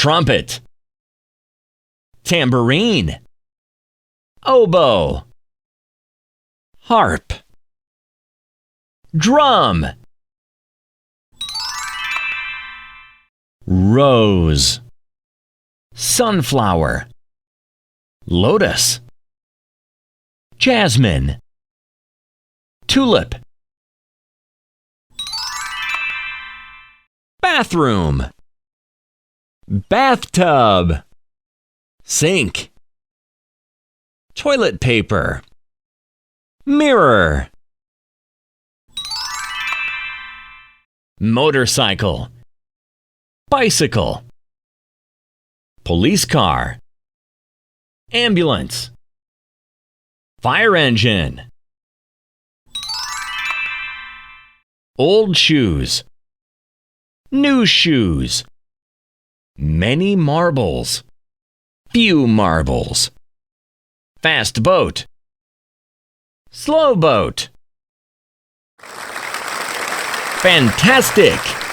trumpet, tambourine, oboe, harp, drum, rose, sunflower, lotus, jasmine, tulip, bathroom, bathtub, sink, toilet paper, mirror, motorcycle, bicycle, police car, ambulance, fire engine, old shoes, new shoes, many marbles, few marbles, fast boat, slow boat. Fantastic!